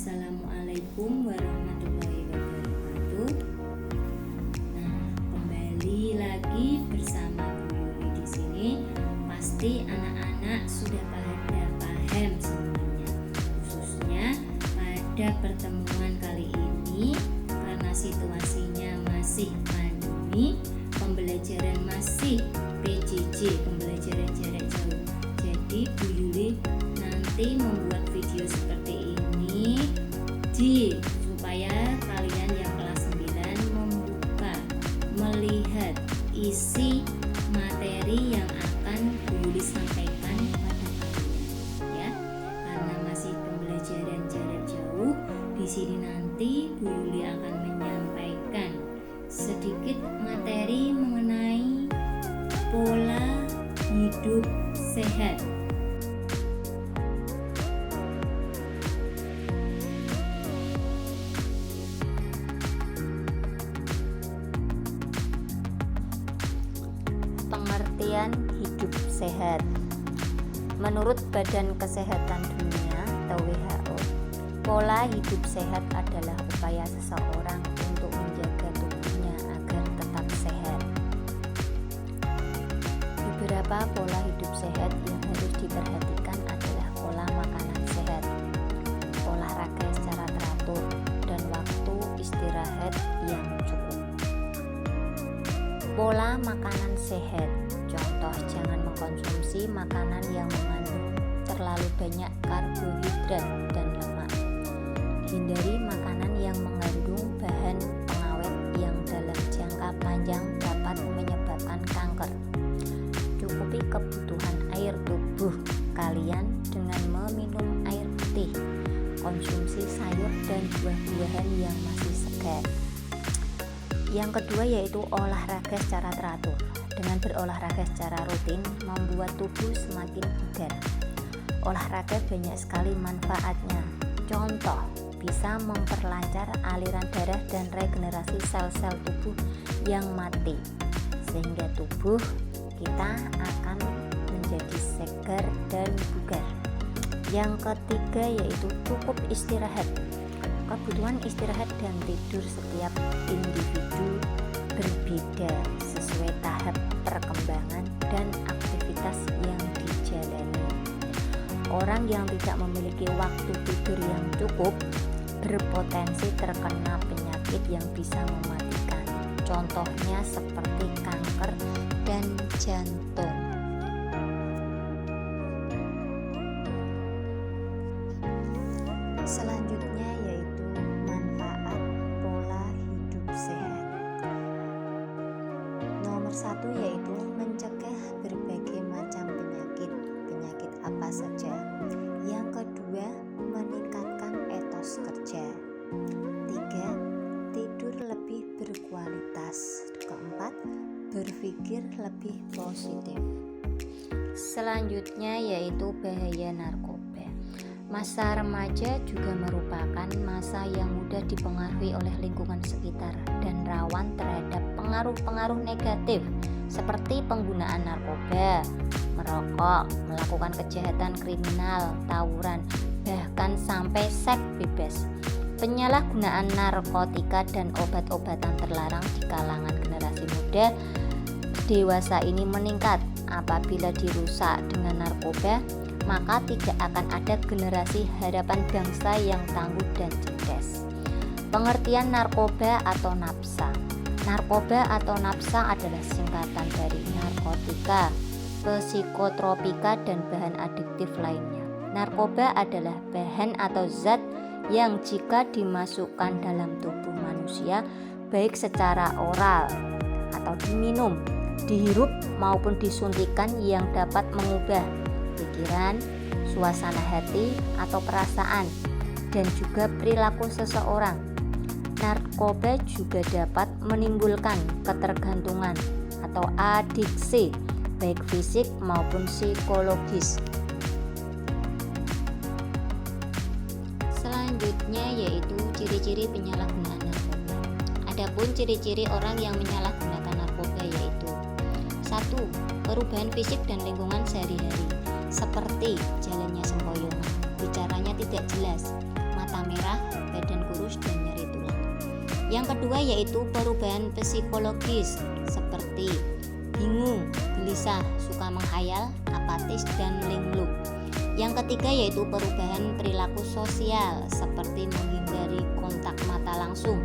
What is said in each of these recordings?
Assalamualaikum warahmatullahi wabarakatuh. Nah, kembali lagi bersama Bu Yuli di sini. Pasti anak-anak sudah pada paham semuanya, khususnya pada pertemuan kali ini karena situasinya masih pandemi, pembelajaran masih PJJ, pembelajaran jarak jauh. Jadi Bu Yuli nanti membuat video seperti ini supaya kalian yang kelas 9 membuka, melihat isi materi yang akan Bu Yuli sampaikan pada kalian ya. Karena masih pembelajaran jarak jauh, di sini nanti Bu Yuli akan menyampaikan sedikit materi mengenai pola hidup sehat. Pengertian hidup sehat. Menurut Badan Kesehatan Dunia atau WHO, pola hidup sehat adalah upaya seseorang untuk menjaga tubuhnya agar tetap sehat. Beberapa pola hidup sehat yang harus diperhatikan adalah pola makanan sehat, olahraga secara teratur, dan waktu istirahat yang cukup. Pola makanan sehat, contoh jangan mengkonsumsi makanan yang mengandung terlalu banyak karbohidrat dan lemak. Hindari makanan yang mengandung bahan pengawet yang dalam jangka panjang dapat menyebabkan kanker. Cukupi kebutuhan air tubuh kalian dengan meminum air putih. Konsumsi sayur dan buah-buahan yang masih segar. Yang kedua yaitu olahraga secara teratur. Dengan berolahraga secara rutin membuat tubuh semakin bugar. Olahraga banyak sekali manfaatnya. Contoh, bisa memperlancar aliran darah dan regenerasi sel-sel tubuh yang mati, sehingga tubuh kita akan menjadi segar dan bugar. Yang ketiga yaitu cukup istirahat. Kebutuhan istirahat dan tidur setiap individu berbeda sesuai tahap perkembangan dan aktivitas yang dijalani. Orang yang tidak memiliki waktu tidur yang cukup berpotensi terkena penyakit yang bisa mematikan. Contohnya seperti kanker dan jantung. Selanjutnya yaitu manfaat pola hidup sehat. Nomor 1 yaitu mencegah berbagai macam penyakit apa saja. Yang kedua, meningkatkan etos kerja. 3, tidur lebih berkualitas. Keempat, berpikir lebih positif. Selanjutnya yaitu bahaya narkoba. Masa remaja juga merupakan masa yang mudah dipengaruhi oleh lingkungan sekitar dan rawan terhadap pengaruh-pengaruh negatif seperti penggunaan narkoba, merokok, melakukan kejahatan kriminal, tawuran, bahkan sampai seks bebas. Penyalahgunaan narkotika dan obat-obatan terlarang di kalangan generasi muda dewasa ini meningkat. Apabila dirusak dengan narkoba, maka tidak akan ada generasi harapan bangsa yang tangguh dan cerdas. Pengertian narkoba atau nafsa. Narkoba atau nafsa adalah singkatan dari narkotika, psikotropika, dan bahan adiktif lainnya. Narkoba adalah bahan atau zat yang jika dimasukkan dalam tubuh manusia, baik secara oral atau diminum, dihirup maupun disuntikan, yang dapat mengubah pikiran, suasana hati atau perasaan, dan juga perilaku seseorang. Narkoba juga dapat menimbulkan ketergantungan atau adiksi, baik fisik maupun psikologis. Selanjutnya yaitu ciri-ciri penyalahgunaan narkoba. Adapun ciri-ciri orang yang menyalahgunakan narkoba yaitu 1. Perubahan fisik dan lingkungan sehari-hari, seperti jalannya sempoyongan, bicaranya tidak jelas, mata merah, Yang kedua yaitu perubahan psikologis seperti bingung, gelisah, suka menghayal, apatis, dan linglung. Yang ketiga yaitu perubahan perilaku sosial seperti menghindari kontak mata langsung,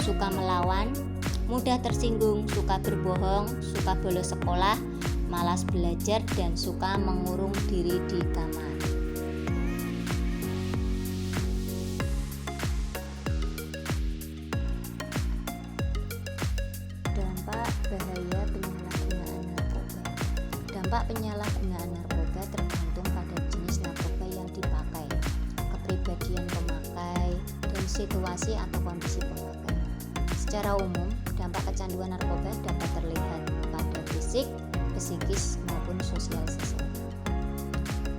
suka melawan, mudah tersinggung, suka berbohong, suka bolos sekolah, malas belajar, dan suka mengurung diri di kamar. Dampak bahaya penyalahgunaan narkoba. Dampak penyalahgunaan narkoba tergantung pada jenis narkoba yang dipakai, kepribadian pemakai, dan situasi atau kondisi pemakai. Secara umum, dampak kecanduan narkoba dapat terlihat pada fisik, psikis, maupun sosial seseorang.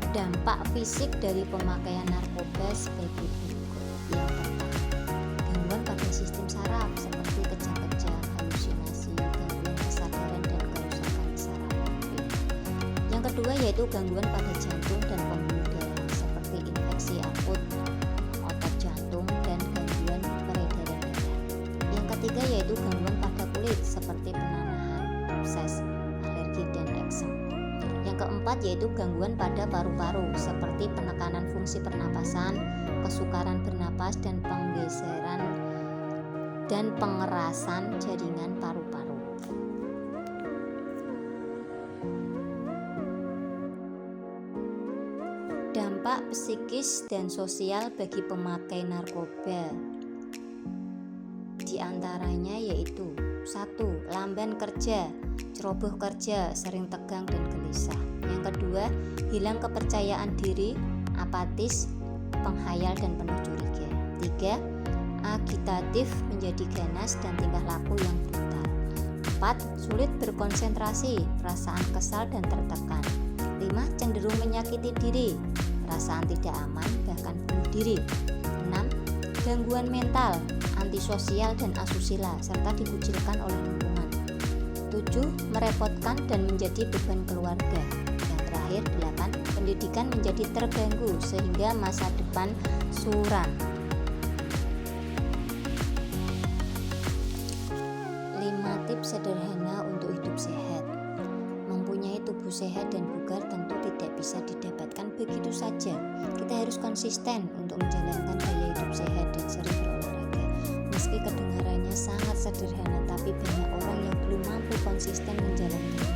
Dampak fisik dari pemakaian narkoba sebagai berikut. Yang pertama, gangguan pada sistem saraf seperti kejang-kejang, halusinasi, gangguan kesadaran, dan kerusakan saraf. Yang kedua yaitu gangguan pada jantung dan pembuluh darah seperti infeksi akut otot jantung dan gangguan peredaran darah. Yang ketiga yaitu gangguan pada kulit seperti penanahan, abses, alergi, dan eksem. Yang keempat yaitu gangguan pada paru-paru seperti penekanan fungsi pernapasan, kesukaran bernapas, dan penggeseran dan pengerasan jaringan paru-paru. Dampak psikis dan sosial bagi pemakai narkoba di antaranya yaitu 1. Lamban kerja, ceroboh kerja, sering tegang dan gelisah. Yang kedua, hilang kepercayaan diri, apatis, penghayal, dan penuh curiga. 3. Agitatif, menjadi ganas dan tingkah laku yang brutal. 4. Sulit berkonsentrasi, perasaan kesal dan tertekan. 5. Cenderung menyakiti diri, perasaan tidak aman, bahkan bunuh diri. 6. Gangguan mental, antisosial dan asusila, serta dikucilkan oleh lingkungan. 7. Merepotkan dan menjadi beban keluarga. Yang terakhir 8. Pendidikan menjadi terganggu sehingga masa depan suram. 5 tips sederhana untuk hidup sehat. Mempunyai tubuh sehat dan bugar tentu tidak bisa didapatkan begitu saja. Kita harus konsisten untuk menjalankan gaya hidup sehat dan sering berolahraga. Meski kedengarannya sangat sederhana, tapi banyak orang yang belum mampu konsisten menjalankannya.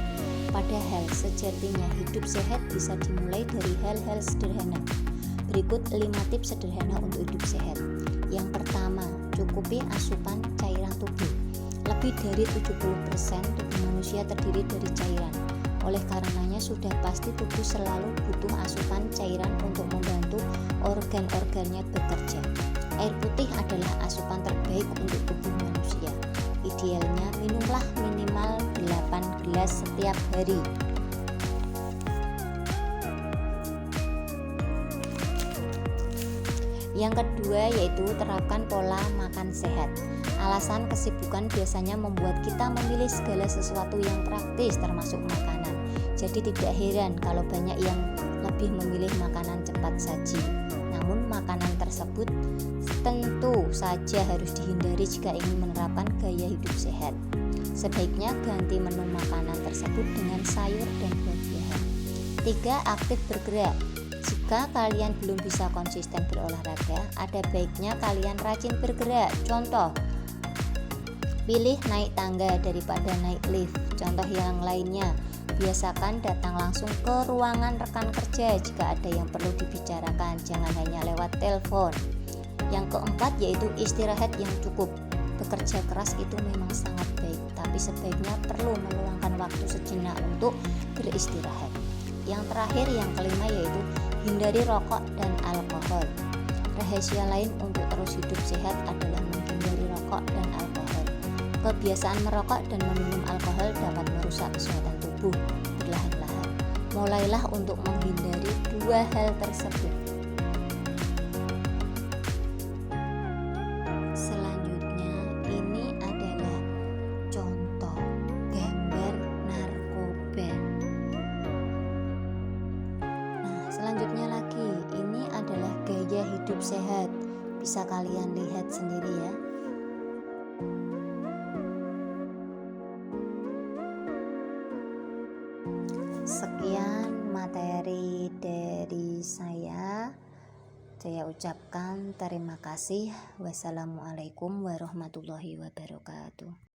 Padahal sejatinya hidup sehat bisa dimulai dari hal-hal sederhana. Berikut 5 tips sederhana untuk hidup sehat. Yang pertama, cukupi asupan cairan tubuh. Lebih dari 70% tubuh manusia terdiri dari cairan. Oleh karenanya sudah pasti tubuh selalu butuh asupan cairan untuk membantu organ-organnya bekerja. Air putih adalah asupan terbaik untuk tubuh manusia. Idealnya minumlah minimal 8 gelas setiap hari. Yang kedua yaitu terapkan pola makan sehat. Alasan kesibukan biasanya membuat kita memilih segala sesuatu yang praktis termasuk makanan. Jadi tidak heran kalau banyak yang lebih memilih makanan cepat saji. Namun makanan tersebut tentu saja harus dihindari jika ingin menerapkan gaya hidup sehat. Sebaiknya ganti menu makanan tersebut dengan sayur dan buah-buahan. 3. Aktif bergerak. Jika kalian belum bisa konsisten berolahraga, ada baiknya kalian rajin bergerak. Contoh, pilih naik tangga daripada naik lift. Contoh yang lainnya, biasakan datang langsung ke ruangan rekan kerja jika ada yang perlu dibicarakan, jangan hanya lewat telepon. Yang keempat yaitu istirahat yang cukup. Bekerja keras itu memang sangat baik, tapi sebaiknya perlu meluangkan waktu sejenak untuk beristirahat. Yang terakhir, yang kelima yaitu hindari rokok dan alkohol. Rahasia lain untuk terus hidup sehat adalah menghindari rokok dan alkohol. Kebiasaan merokok dan meminum alkohol dapat merusak kesehatan tubuh perlahan-lahan. Mulailah untuk menghindari dua hal tersebut. Selanjutnya, ini adalah contoh gambar narkoba. Nah, selanjutnya lagi, ini adalah gaya hidup sehat. Bisa kalian lihat sendiri ya. Sekian materi dari saya ucapkan terima kasih. Wassalamualaikum warahmatullahi wabarakatuh.